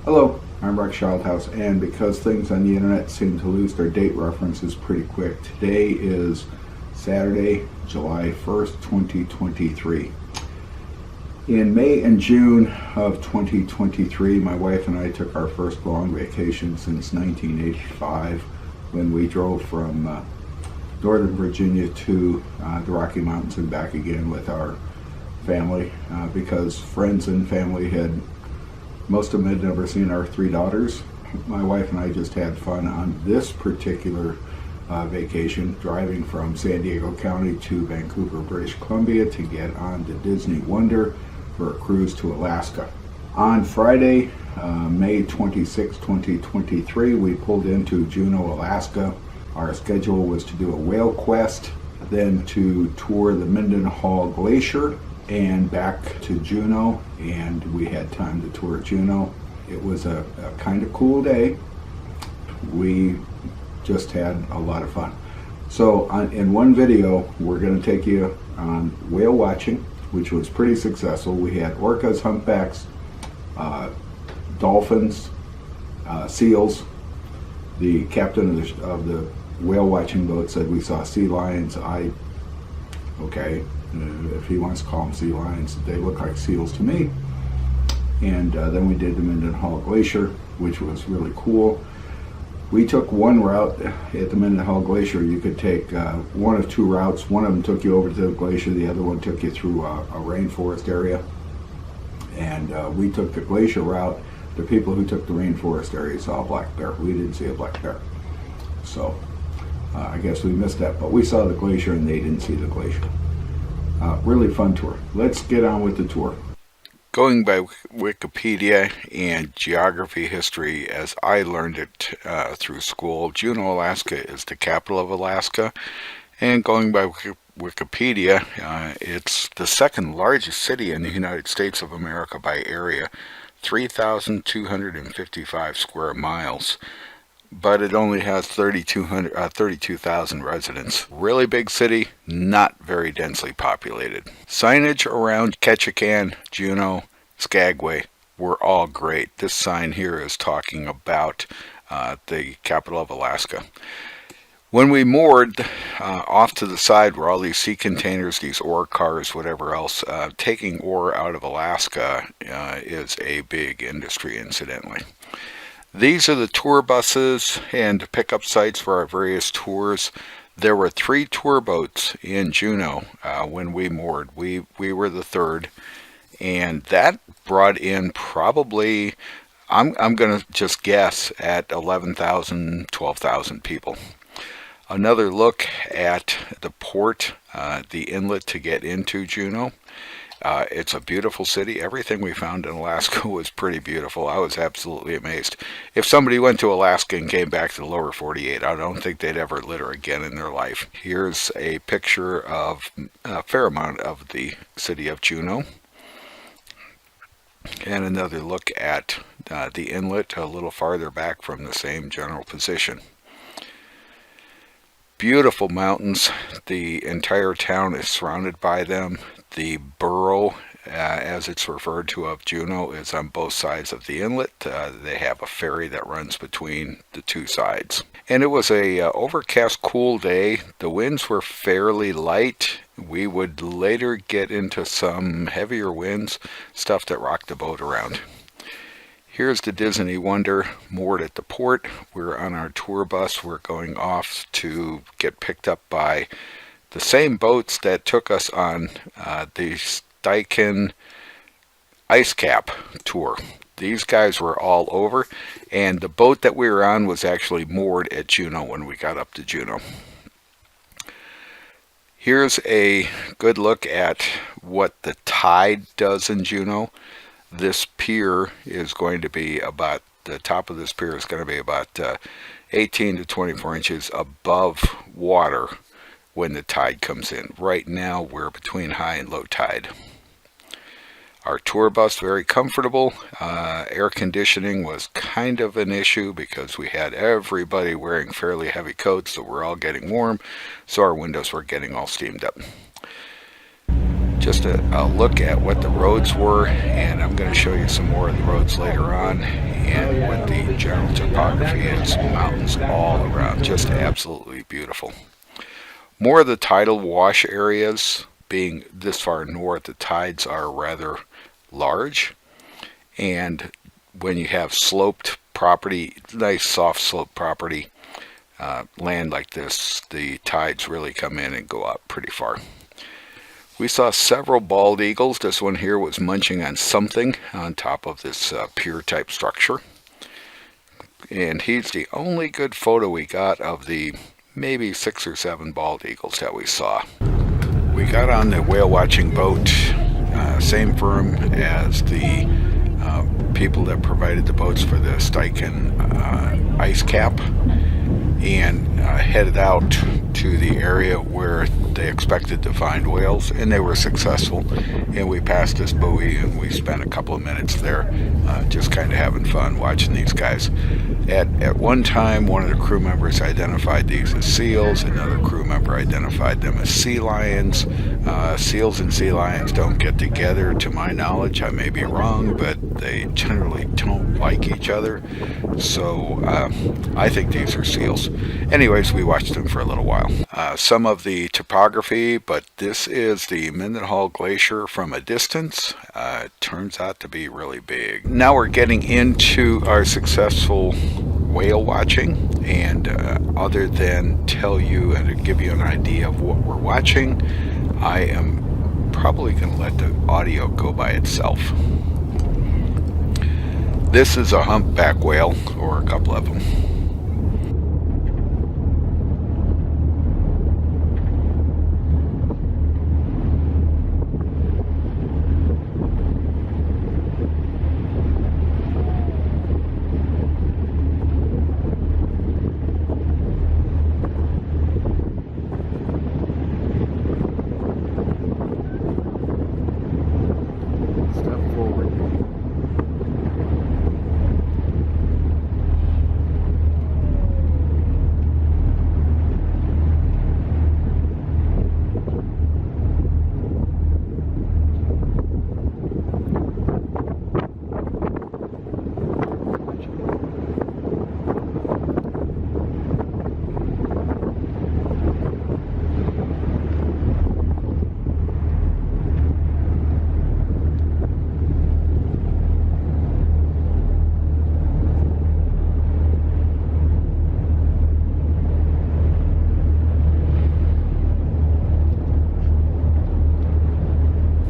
Hello, I'm Rex Schaldhouse, and because things on the internet seem to lose their date references pretty quick, today is Saturday, July 1st, 2023. In May and June of 2023, my wife and I took our first long vacation since 1985 when we drove from Northern Virginia to the Rocky Mountains and back again with our family because friends and family most of them had never seen our three daughters. My wife and I just had fun on this particular vacation, driving from San Diego County to Vancouver, British Columbia to get on the Disney Wonder for a cruise to Alaska. On Friday, May 26, 2023, we pulled into Juneau, Alaska. Our schedule was to do a whale quest, then to tour the Mendenhall Glacier, and back to Juneau, and we had time to tour Juneau. It was a kind of cool day. We just had a lot of fun. So in one video, we're going to take you on whale watching, which was pretty successful. We had orcas, humpbacks, dolphins, seals. The captain of the whale watching boat said we saw sea lions. Okay, if he wants to call them sea lions, they look like seals to me. And then we did the Mendenhall Glacier, which was really cool. We took one route at the Mendenhall Glacier. You could take one of two routes. One of them took you over to the glacier, the other one took you through a rainforest area. And we took the glacier route. The people who took the rainforest area saw a black bear. We didn't see a black bear. So I guess we missed that, but we saw the glacier and they didn't see the glacier. Really fun tour. Let's get on with the tour. Going by Wikipedia and geography history as I learned it through school, Juneau, Alaska is the capital of Alaska. And going by Wikipedia, it's the second largest city in the United States of America by area, 3,255 square miles. But it only has 32,000 residents. Really big city, not very densely populated. Signage around Ketchikan, Juneau, Skagway were all great. This sign here is talking about the capital of Alaska. When we moored off to the side were all these sea containers, these ore cars, whatever else. Taking ore out of Alaska is a big industry, incidentally. These are the tour buses and pickup sites for our various tours. There were 3 tour boats in Juneau when we moored. We were the third, and that brought in probably, I'm going to just guess, at 11,000, 12,000 people. Another look at the port, the inlet to get into Juneau. It's a beautiful city. Everything we found in Alaska was pretty beautiful. I was absolutely amazed. If somebody went to Alaska and came back to the lower 48, I don't think they'd ever litter again in their life. Here's a picture of a fair amount of the city of Juneau. And another look at the inlet a little farther back from the same general position. Beautiful mountains. The entire town is surrounded by them. The borough, as it's referred to, of Juneau is on both sides of the inlet. They have a ferry that runs between the two sides. And it was a overcast, cool day. The winds were fairly light. We would later get into some heavier winds, stuff that rocked the boat around. Here's the Disney Wonder moored at the port. We're on our tour bus. We're going off to get picked up by the same boats that took us on the Steichen Ice Cap tour. These guys were all over, and the boat that we were on was actually moored at Juneau when we got up to Juneau. Here's a good look at what the tide does in Juneau. This pier is going to be about, the top of this pier is going to be about 18 to 24 inches above water when the tide comes in. Right now we're between high and low tide. Our tour bus, very comfortable. Air conditioning was kind of an issue because we had everybody wearing fairly heavy coats, so we're all getting warm, so our windows were getting all steamed up. just a look at what the roads were, and I'm going to show you some more of the roads later on, and what the general topography is. Mountains all around, just absolutely beautiful. More of the tidal wash areas, being this far north, the tides are rather large, and when you have sloped property, nice soft slope property, land like this, the tides really come in and go up pretty far. We saw several bald eagles. This one here was munching on something on top of this pier type structure, and he's the only good photo we got of the maybe 6 or 7 bald eagles that we saw. We got on the whale watching boat, same firm as the people that provided the boats for the Steichen ice cap, and headed out to the area where they expected to find whales, and they were successful. And we passed this buoy and we spent a couple of minutes there just kind of having fun watching these guys. At one time, one of the crew members identified these as seals, another crew member identified them as sea lions. Seals and sea lions don't get together, to my knowledge. I may be wrong, but they generally don't like each other, so I think these are seals. Anyways, we watched them for a little while. Some of the topography, but this is the Mendenhall Glacier from a distance. It turns out to be really big. Now we're getting into our successful whale watching, and other than tell you and to give you an idea of what we're watching, I am probably going to let the audio go by itself. This is a humpback whale, or a couple of them.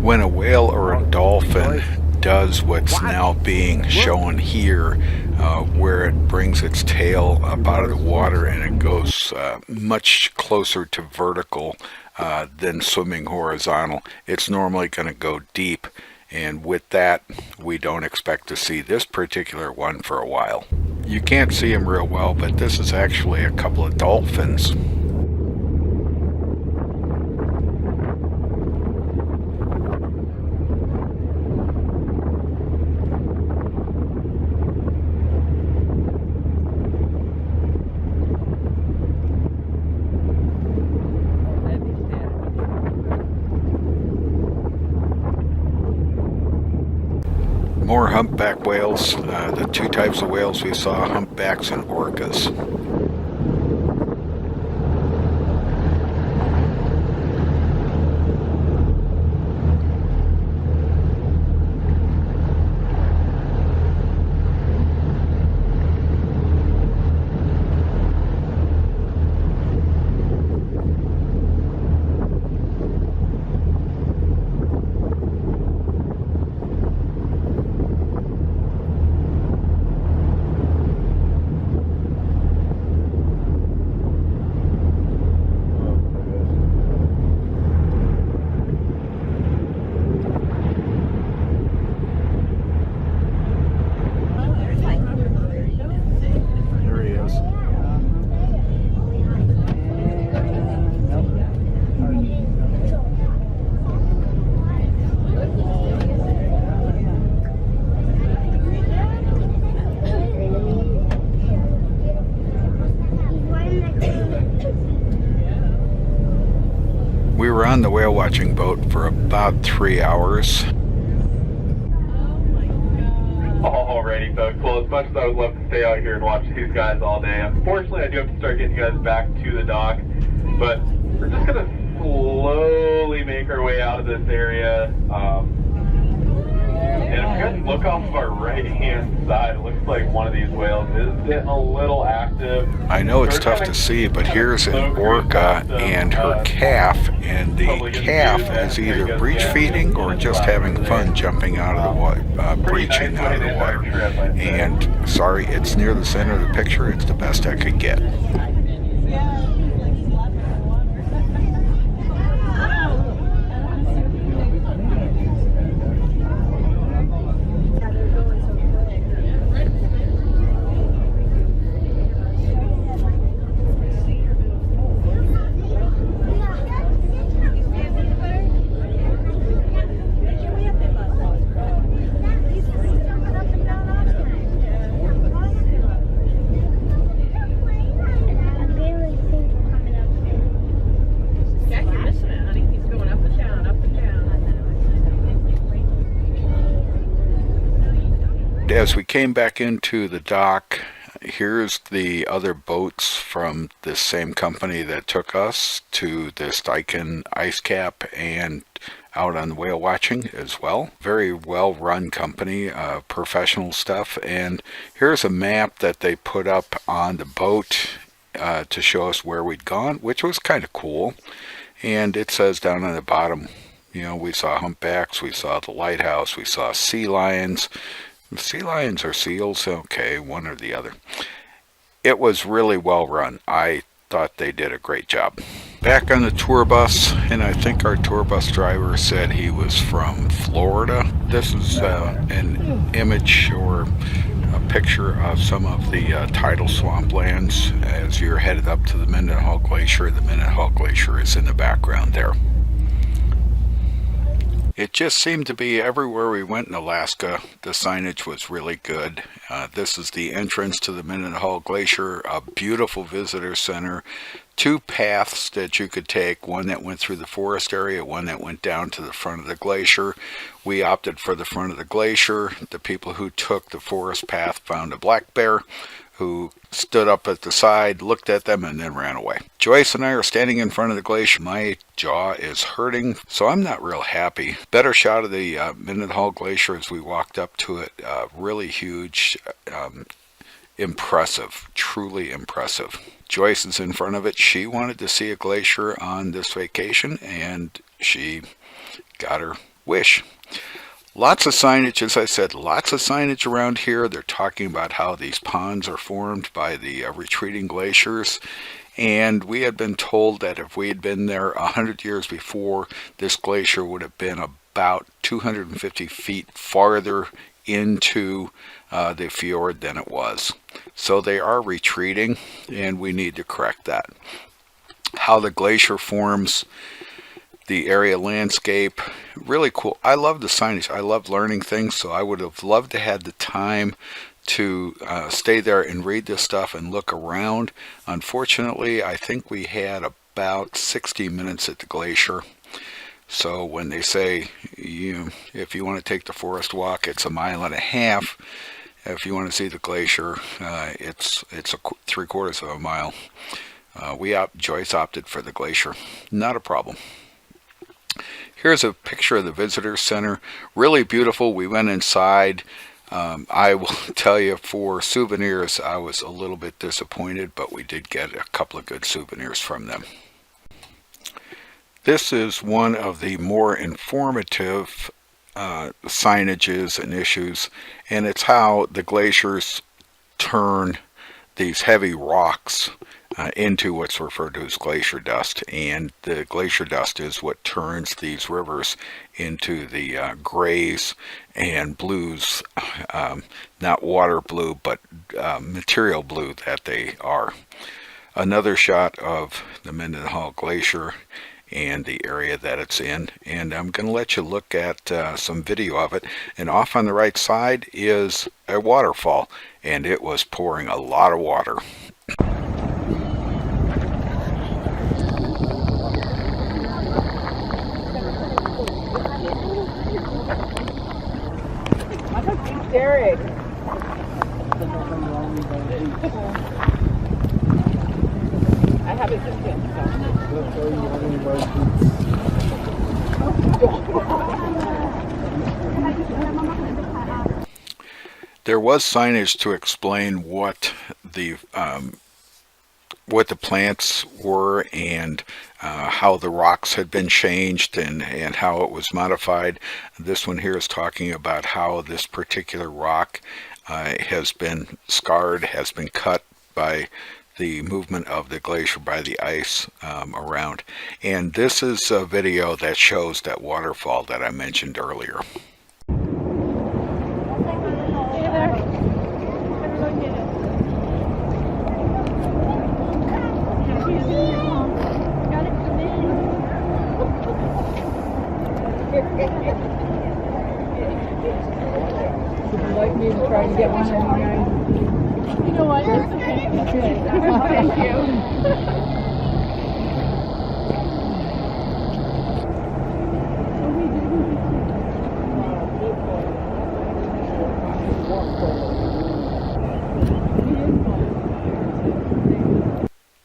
When a whale or a dolphin does what's now being shown here, where it brings its tail up out of the water and it goes much closer to vertical than swimming horizontal, it's normally going to go deep, and with that we don't expect to see this particular one for a while. You can't see them real well, but this is actually a couple of dolphins. More humpback whales. The two types of whales we saw, humpbacks and orcas. on the whale watching boat for about 3 hours. Alrighty, folks. Well, as much as I would love to stay out here and watch these guys all day, unfortunately I do have to start getting you guys back to the dock. But we're just going to slowly make our way out of this area. And if you guys look off of our right-hand side, it looks like one of these whales is getting a little active. I know it's tough to see, but here's an orca and her calf, and the calf is either breech feeding or just having fun jumping out of the water, breaching out of the water. And sorry, it's near the center of the picture. It's the best I could get. As we came back into the dock, here's the other boats from this same company that took us to this Daikin ice cap and out on whale watching as well. Very well run company, professional stuff. And here's a map that they put up on the boat to show us where we'd gone, which was kind of cool. And it says down on the bottom, you know, we saw humpbacks, we saw the lighthouse, we saw sea lions. Sea lions or seals? Okay, one or the other. It was really well run. I thought they did a great job. Back on the tour bus, and I think our tour bus driver said he was from Florida. This is an image or a picture of some of the tidal swamplands as you're headed up to the Mendenhall Glacier. The Mendenhall Glacier is in the background there. It just seemed to be everywhere we went in Alaska, the signage was really good. This is the entrance to the Mendenhall Glacier, a beautiful visitor center. 2 paths that you could take, one that went through the forest area, one that went down to the front of the glacier. We opted for the front of the glacier. The people who took the forest path found a black bear who stood up at the side, looked at them, and then ran away. Joyce and I are standing in front of the glacier. My jaw is hurting, so I'm not real happy. Better shot of the Mendenhall Glacier as we walked up to it. Really huge, impressive, truly impressive. Joyce is in front of it. She wanted to see a glacier on this vacation, and she got her wish. Lots of signage, as I said, lots of signage around here. They're talking about how these ponds are formed by the retreating glaciers. And we had been told that if we had been there 100 years before, this glacier would have been about 250 feet farther into the fjord than it was. So they are retreating, and we need to correct that. How the glacier forms, the area landscape, really cool. I love the signage. I love learning things, so I would have loved to have the time to stay there and read this stuff and look around. Unfortunately, I think we had about 60 minutes at the glacier. So when they say if you want to take the forest walk, it's 1.5 miles. If you want to see the glacier, it's 3/4 of a mile. Joyce opted for the glacier. Not a problem. Here's a picture of the visitor center. Really beautiful. We went inside. I will tell you, for souvenirs, I was a little bit disappointed, but we did get a couple of good souvenirs from them. This is one of the more informative signages and issues, and it's how the glaciers turn these heavy rocks into what's referred to as glacier dust, and the glacier dust is what turns these rivers into the grays and blues, not water blue, but material blue that they are. Another shot of the Mendenhall Glacier and the area that it's in, and I'm going to let you look at some video of it. And off on the right side is a waterfall, and it was pouring a lot of water. Derek. I have a ticket. There was signage to explain what the plants were and how the rocks had been changed and how it was modified. This one here is talking about how this particular rock has been scarred, has been cut by the movement of the glacier, by the ice around. And this is a video that shows that waterfall that I mentioned earlier. Would you like me to try to get one of you guys? You know what? It's okay. Thank you.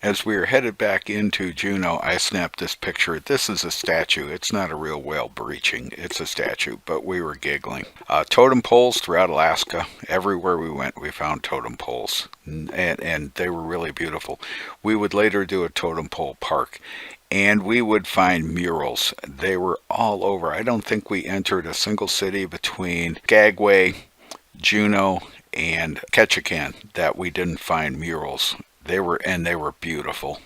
As we were headed back into Juneau, I snapped this picture. This is a statue. It's not a real whale breaching. It's a statue, but we were giggling. Totem poles throughout Alaska. Everywhere we went, we found totem poles, and they were really beautiful. We would later do a totem pole park, and we would find murals. They were all over. I don't think we entered a single city between Skagway, Juneau, and Ketchikan that we didn't find murals. They were beautiful.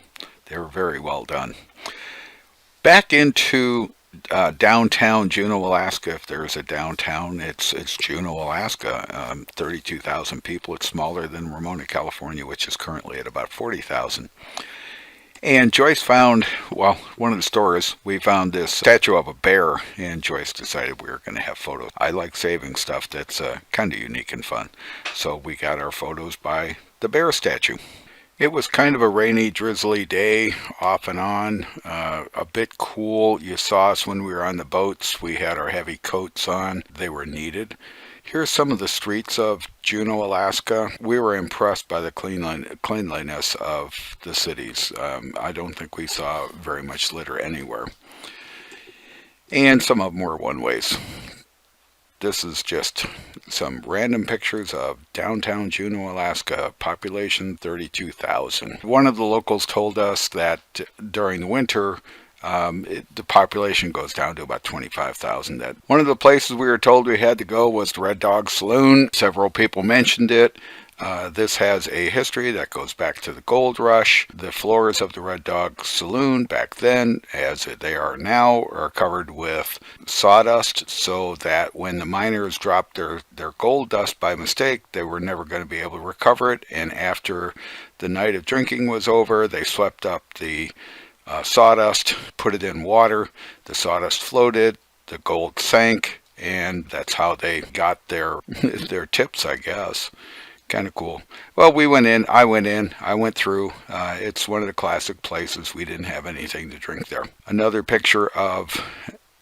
They were very well done. Back into downtown Juneau, Alaska. If there's a downtown, it's Juneau, Alaska. 32,000 people. It's smaller than Ramona, California, which is currently at about 40,000. And Joyce found, well, one of the stores, we found this statue of a bear, and Joyce decided we were going to have photos. I like saving stuff that's kind of unique and fun. So we got our photos by the bear statue. It was kind of a rainy, drizzly day, off and on, a bit cool. You saw us when we were on the boats. We had our heavy coats on. They were needed. Here's some of the streets of Juneau, Alaska. We were impressed by the cleanliness of the cities. I don't think we saw very much litter anywhere. And some of them were one-ways. This is just some random pictures of downtown Juneau, Alaska, population 32,000. One of the locals told us that during the winter, the population goes down to about 25,000. That one of the places we were told we had to go was the Red Dog Saloon. Several people mentioned it. This has a history that goes back to the gold rush. The floors of the Red Dog Saloon back then, as they are now, are covered with sawdust, so that when the miners dropped their gold dust by mistake, they were never going to be able to recover it. And after the night of drinking was over, they swept up the sawdust, put it in water, the sawdust floated, the gold sank, and that's how they got their tips, I guess. Kind of cool. Well, we went in, I went through. It's one of the classic places. We didn't have anything to drink there. Another picture of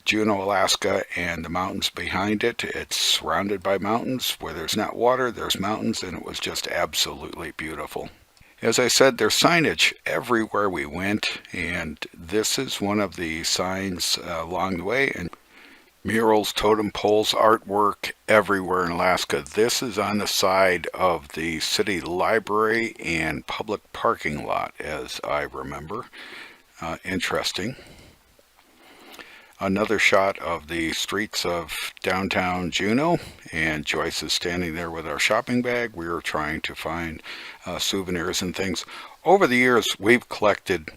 Juneau, Alaska, and the mountains behind it. It's surrounded by mountains. Where there's not water, there's mountains, and it was just absolutely beautiful. As I said, there's signage everywhere we went, and this is one of the signs along the way. And murals, totem poles, artwork everywhere in Alaska. This is on the side of the city library and public parking lot, as I remember. Interesting. Another shot of the streets of downtown Juneau, and Joyce is standing there with our shopping bag. We were trying to find souvenirs and things. Over the years, we've collected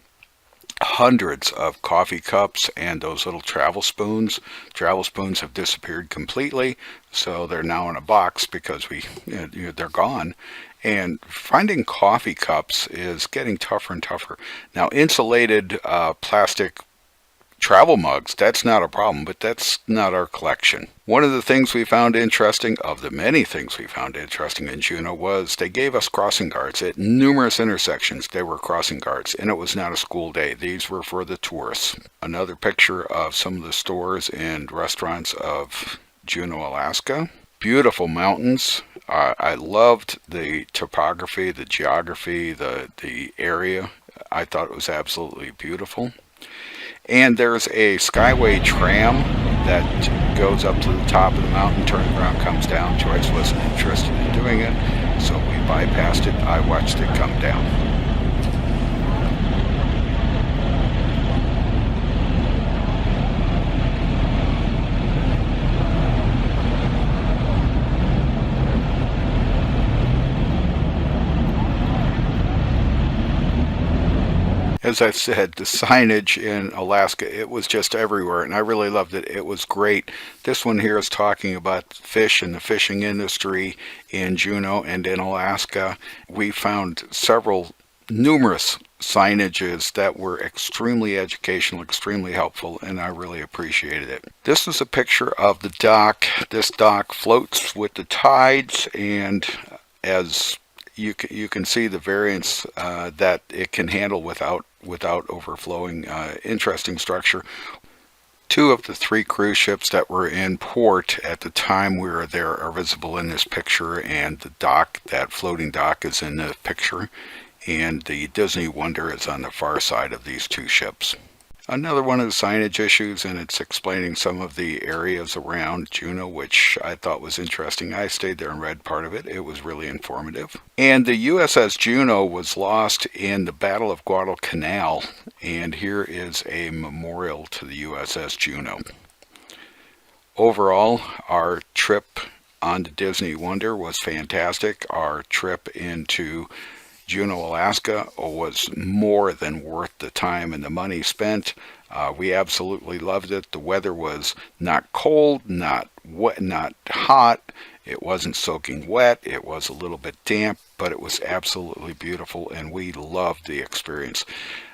hundreds of coffee cups and those little travel spoons. Travel spoons have disappeared completely, so they're now in a box because they're gone. And finding coffee cups is getting tougher and tougher. Now, insulated plastic travel mugs, that's not a problem, but that's not our collection. One of the things we found interesting, of the many things we found interesting in Juneau, was they gave us crossing guards at numerous intersections. They were crossing guards, and it was not a school day. These were for the tourists. Another picture of some of the stores and restaurants of Juneau, Alaska. beautiful mountains. I loved the topography, the geography, the area. I thought it was absolutely beautiful. And there's a Skyway tram that goes up to the top of the mountain, turns around, comes down. Joyce wasn't interested in doing it, so we bypassed it. I watched it come down. As I said, the signage in Alaska, it was just everywhere, and I really loved it. It was great. This one here is talking about fish and the fishing industry in Juneau and in Alaska. We found numerous signages that were extremely educational, extremely helpful, and I really appreciated it. This is a picture of the dock. This dock floats with the tides, and as you can see the variance that it can handle without overflowing. Interesting structure. 2 of the 3 cruise ships that were in port at the time we were there are visible in this picture, and the dock, that floating dock, is in the picture, and the Disney Wonder is on the far side of these 2 ships. Another one of the signage issues, and it's explaining some of the areas around Juneau, which I thought was interesting. I stayed there and read part of it. It was really informative. And the USS Juneau was lost in the Battle of Guadalcanal, and here is a memorial to the USS Juneau. Overall, our trip on the Disney Wonder was fantastic. Our trip into Juneau, Alaska was more than worth the time and the money spent. We absolutely loved it. The weather was not cold, not wet, not hot. It wasn't soaking wet. It was a little bit damp, but it was absolutely beautiful, and we loved the experience.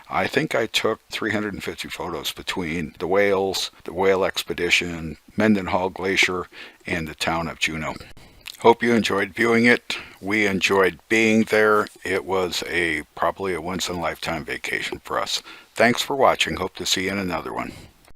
I think I took 350 photos between the whales, the whale expedition, Mendenhall Glacier, and the town of Juneau. Hope you enjoyed viewing it. We enjoyed being there. It was probably a once-in-a-lifetime vacation for us. Thanks for watching. Hope to see you in another one.